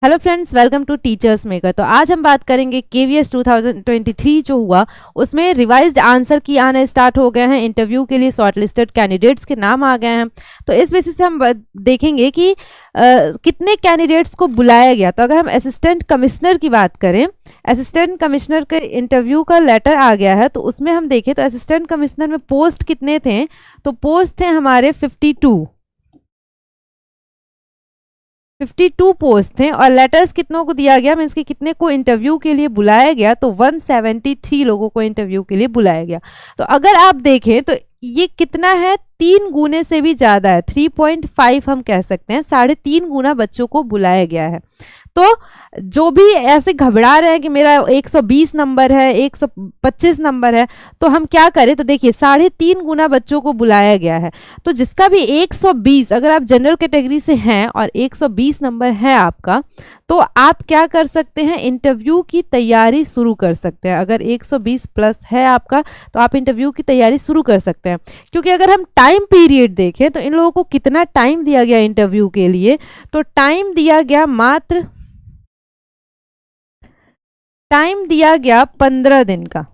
Hello friends, welcome to Teachers Maker. तो आज हम बात करेंगे केवीएस 2023 जो हुआ उसमें रिवाइज्ड आंसर की आने स्टार्ट हो गए हैं। इंटरव्यू के लिए शॉर्टलिस्टेड कैंडिडेट्स के नाम आ गए हैं। तो इस बेसिस पे हम देखेंगे कि कितने कैंडिडेट्स को बुलाया गया। तो अगर हम असिस्टेंट कमिश्नर की बात करें, असिस्टेंट कमिश्नर के इंटरव्यू का लेटर आ गया है। तो उसमें हम देखें तो असिस्टेंट कमिश्नर में पोस्ट कितने थे, तो पोस्ट थे हमारे 52 पोस्ट थे। और लेटर्स कितनों को दिया गया, मीन्स कि कितने को इंटरव्यू के लिए बुलाया गया, तो 173 लोगों को इंटरव्यू के लिए बुलाया गया। तो अगर आप देखें तो ये कितना है, 3 गुने से भी ज़्यादा है, 3.5 हम कह सकते हैं, 3.5 गुना बच्चों को बुलाया गया है। तो जो भी ऐसे घबरा रहे हैं कि मेरा 120 नंबर है, 125 नंबर है, तो हम क्या करें, तो देखिए 3.5 गुना बच्चों को बुलाया गया है। तो जिसका भी 120, अगर आप जनरल कैटेगरी से हैं और 120 नंबर है आपका, तो आप क्या कर सकते हैं, इंटरव्यू की तैयारी शुरू कर सकते हैं। अगर 120 प्लस है आपका तो आप इंटरव्यू की तैयारी शुरू कर सकते हैं। क्योंकि अगर हम टाइम पीरियड देखें तो इन लोगों को कितना टाइम दिया गया इंटरव्यू के लिए, तो टाइम दिया गया 15 दिन का।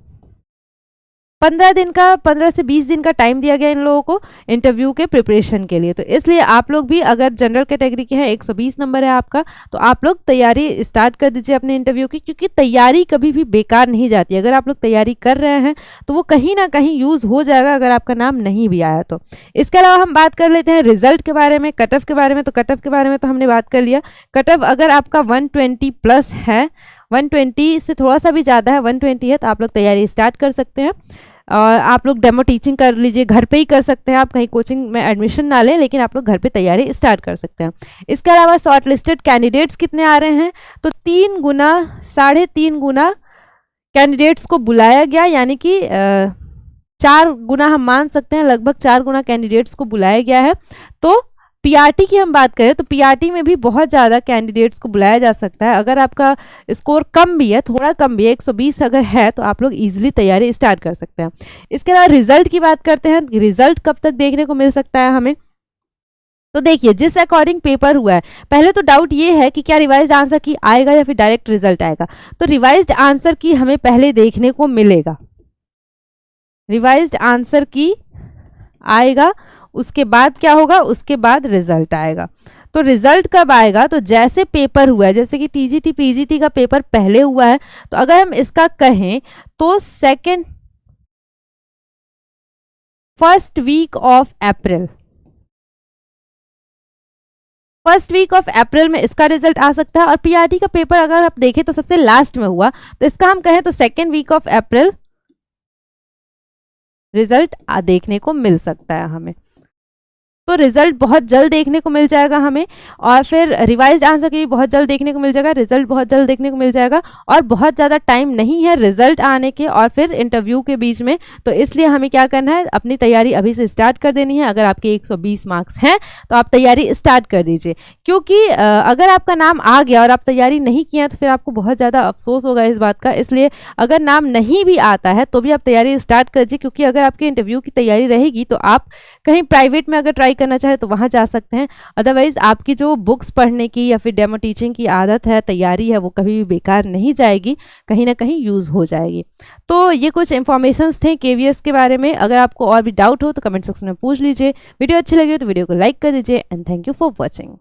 15 से 20 दिन का टाइम दिया गया इन लोगों को इंटरव्यू के प्रिपरेशन के लिए। तो इसलिए आप लोग भी अगर जनरल कैटेगरी के हैं, 120 नंबर है आपका, तो आप लोग तैयारी स्टार्ट कर दीजिए अपने इंटरव्यू की। क्योंकि तैयारी कभी भी बेकार नहीं जाती। अगर आप लोग तैयारी कर रहे हैं तो वो कहीं ना कहीं यूज़ हो जाएगा अगर आपका नाम नहीं भी आया तो। इसके अलावा हम बात कर लेते हैं रिजल्ट के बारे में, कट ऑफ के बारे में। तो कट ऑफ के बारे में तो हमने बात कर लिया। कट ऑफ अगर आपका 120 प्लस है, 120 से थोड़ा सा भी ज़्यादा है, 120 है, तो आप लोग तैयारी स्टार्ट कर सकते हैं। और आप लोग डेमो टीचिंग कर लीजिए, घर पे ही कर सकते हैं। आप कहीं कोचिंग में एडमिशन ना लें, लेकिन आप लोग घर पे तैयारी स्टार्ट कर सकते हैं। इसके अलावा शॉर्ट लिस्टेड कैंडिडेट्स कितने आ रहे हैं, तो 3.5 गुना कैंडिडेट्स को बुलाया गया। यानी कि 4 गुना हम मान सकते हैं, लगभग 4 गुना कैंडिडेट्स को बुलाया गया है। तो पीआरटी की हम बात करें तो पीआरटी में भी बहुत ज़्यादा कैंडिडेट्स को बुलाया जा सकता है। अगर आपका स्कोर कम भी है, थोड़ा कम भी है, 120 अगर है, तो आप लोग इजीली तैयारी स्टार्ट कर सकते हैं। इसके अलावा रिजल्ट की बात करते हैं। रिजल्ट कब तक देखने को मिल सकता है हमें, तो देखिए जिस अकॉर्डिंग पेपर हुआ है, पहले तो डाउट ये है कि क्या रिवाइज्ड आंसर की आएगा या फिर डायरेक्ट रिजल्ट आएगा। तो रिवाइज्ड आंसर की हमें पहले देखने को मिलेगा, रिवाइज्ड आंसर की आएगा, उसके बाद क्या होगा, उसके बाद रिजल्ट आएगा। तो रिजल्ट कब आएगा, तो जैसे पेपर हुआ है, जैसे कि टीजीटी पीजीटी का पेपर पहले हुआ है, तो अगर हम इसका कहें तो फर्स्ट वीक ऑफ अप्रैल में इसका रिजल्ट आ सकता है। और पीआरटी का पेपर अगर आप देखें तो सबसे लास्ट में हुआ, तो इसका हम कहें तो 2nd week of April result देखने को मिल सकता है हमें। तो रिजल्ट बहुत जल्द देखने को मिल जाएगा हमें, और फिर रिवाइज्ड आंसर की भी बहुत जल्द देखने को मिल जाएगा, रिजल्ट बहुत जल्द देखने को मिल जाएगा। और बहुत ज़्यादा टाइम नहीं है रिजल्ट आने के और फिर इंटरव्यू के बीच में। तो इसलिए हमें क्या करना है, अपनी तैयारी अभी से स्टार्ट कर देनी है। अगर आपके 120 मार्क्स हैं तो आप तैयारी स्टार्ट कर दीजिए। क्योंकि अगर आपका नाम आ गया और आप तैयारी नहीं किया तो फिर आपको बहुत ज़्यादा अफसोस होगा इस बात का। इसलिए अगर नाम नहीं भी आता है तो भी आप तैयारी स्टार्ट कर दीजिए। क्योंकि अगर आपके इंटरव्यू की तैयारी रहेगी तो आप कहीं प्राइवेट में अगर ट्राई करना चाहे तो वहां जा सकते हैं। अदरवाइज आपकी जो बुक्स पढ़ने की या फिर डेमो टीचिंग की आदत है, तैयारी है, वो कभी भी बेकार नहीं जाएगी, कहीं ना कहीं यूज हो जाएगी। तो ये कुछ इंफॉर्मेशंस थे केवीएस के बारे में। अगर आपको और भी डाउट हो तो कमेंट सेक्शन में पूछ लीजिए। वीडियो अच्छी लगी हो तो वीडियो को लाइक कर दीजिए and thank you for watching.